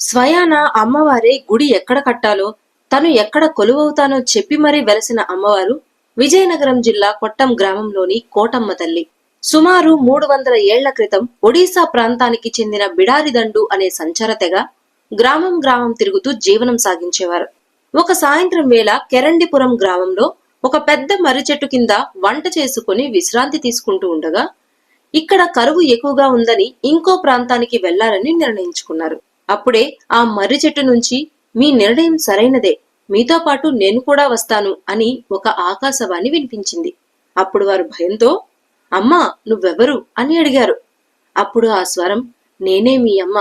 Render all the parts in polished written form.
స్వయాన అమ్మవారే గుడి ఎక్కడ కట్టాలో, తను ఎక్కడ కొలువవుతానో చెప్పి మరీ వెలసిన అమ్మవారు విజయనగరం జిల్లా కొట్టం గ్రామంలోని కోటమ్మ తల్లి. సుమారు 300 ఏళ్ల క్రితం ఒడిశా ప్రాంతానికి చెందిన బిడారిదండు అనే సంచార తెగ గ్రామం గ్రామం తిరుగుతూ జీవనం సాగించేవారు. ఒక సాయంత్రం వేళ కెరండిపురం గ్రామంలో ఒక పెద్ద మర్రి చెట్టు కింద వంట చేసుకుని విశ్రాంతి తీసుకుంటూ ఉండగా, ఇక్కడ కరువు ఎక్కువగా ఉందని ఇంకో ప్రాంతానికి వెళ్లాలని నిర్ణయించుకున్నారు. అప్పుడే ఆ మర్రి చెట్టు నుంచి, మీ నిర్ణయం సరైనదే, మీతో పాటు నేను కూడా వస్తాను అని ఒక ఆకాశవాణి వినిపించింది. అప్పుడు వారు భయంతో, అమ్మా నువ్వెవరు అని అడిగారు. అప్పుడు ఆ స్వరం, నేనే మీ అమ్మ,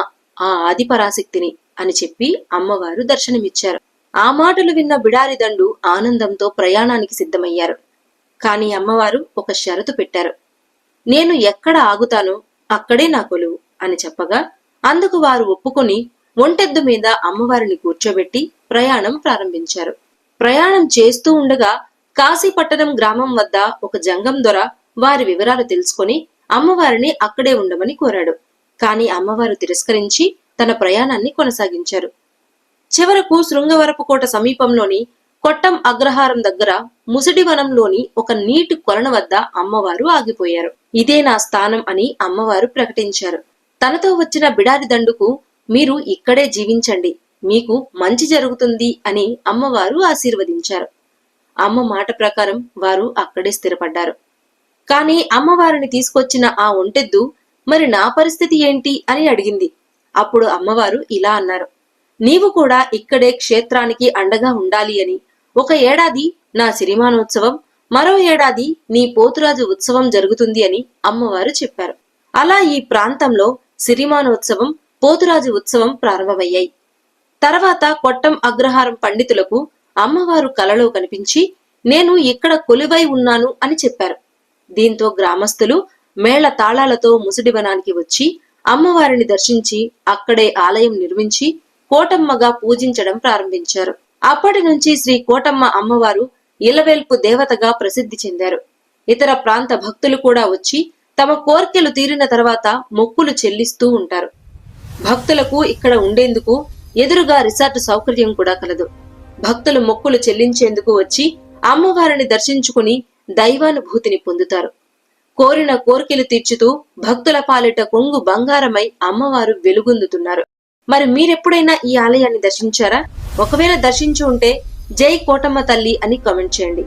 ఆ ఆదిపరాశక్తిని అని చెప్పి అమ్మవారు దర్శనమిచ్చారు. ఆ మాటలు విన్న బిడారిదండు ఆనందంతో ప్రయాణానికి సిద్ధమయ్యారు. కాని అమ్మవారు ఒక షరతు పెట్టారు. నేను ఎక్కడ ఆగుతానో అక్కడే నా కొలువు అని చెప్పగా, అందుకు వారు ఒప్పుకొని ఒంటెద్దు మీద అమ్మవారిని కూర్చోబెట్టి ప్రయాణం ప్రారంభించారు. ప్రయాణం చేస్తూ ఉండగా కాశీపట్టణం గ్రామం వద్ద ఒక జంగం దొర వారి వివరాలు తెలుసుకొని అమ్మవారిని అక్కడే ఉండమని కోరాడు. కాని అమ్మవారు తిరస్కరించి తన ప్రయాణాన్ని కొనసాగించారు. చివరకు శృంగవరపుకోట సమీపంలోని కొట్టం అగ్రహారం దగ్గర ముసిడివనంలోని ఒక నీటి కొలను వద్ద అమ్మవారు ఆగిపోయారు. ఇదే నా స్థానం అని అమ్మవారు ప్రకటించారు. తనతో వచ్చిన బిడారిదండుకు, మీరు ఇక్కడే జీవించండి, మీకు మంచి జరుగుతుంది అని అమ్మవారు ఆశీర్వదించారు. అమ్మ మాట ప్రకారం వారు అక్కడే స్థిరపడ్డారు. కాని అమ్మవారిని తీసుకొచ్చిన ఆ ఒంటెద్దు, మరి నా పరిస్థితి ఏంటి అని అడిగింది. అప్పుడు అమ్మవారు ఇలా అన్నారు, నీవు కూడా ఇక్కడే క్షేత్రానికి అండగా ఉండాలి అని. ఒక ఏడాది నా సిరిమానోత్సవం, మరో ఏడాది నీ పోతురాజు ఉత్సవం జరుగుతుంది అని అమ్మవారు చెప్పారు. అలా ఈ ప్రాంతంలో సిరిమానోత్సవం, పోతురాజు ఉత్సవం ప్రారంభమయ్యాయి. తర్వాత కొట్టం అగ్రహారం పండితులకు అమ్మవారు కలలో కనిపించి, నేను ఇక్కడ కొలువై ఉన్నాను అని చెప్పారు. దీంతో గ్రామస్తులు మేళ తాళాలతో ముసిడివనానికి వచ్చి అమ్మవారిని దర్శించి అక్కడే ఆలయం నిర్మించి కోటమ్మగా పూజించడం ప్రారంభించారు. అప్పటి నుంచి శ్రీ కోటమ్మ అమ్మవారు ఇలవేల్పు దేవతగా ప్రసిద్ధి చెందారు. ఇతర ప్రాంత భక్తులు కూడా వచ్చి తమ కోర్కెలు తీరిన తర్వాత మొక్కులు చెల్లిస్తూ ఉంటారు. భక్తులకు ఇక్కడ ఉండేందుకు ఎదురుగా రిసార్ట్ సౌకర్యం కూడా కలదు. భక్తులు మొక్కులు చెల్లించేందుకు వచ్చి అమ్మవారిని దర్శించుకుని దైవానుభూతిని పొందుతారు. కోరిన కోర్కెలు తీర్చుతూ భక్తుల పాలిట కొంగు బంగారమై అమ్మవారు వెలుగొందుతున్నారు. మరి మీరెప్పుడైనా ఈ ఆలయాన్ని దర్శించారా? ఒకవేళ దర్శించి ఉంటే జై కోటమ్మ తల్లి అని కామెంట్ చేయండి.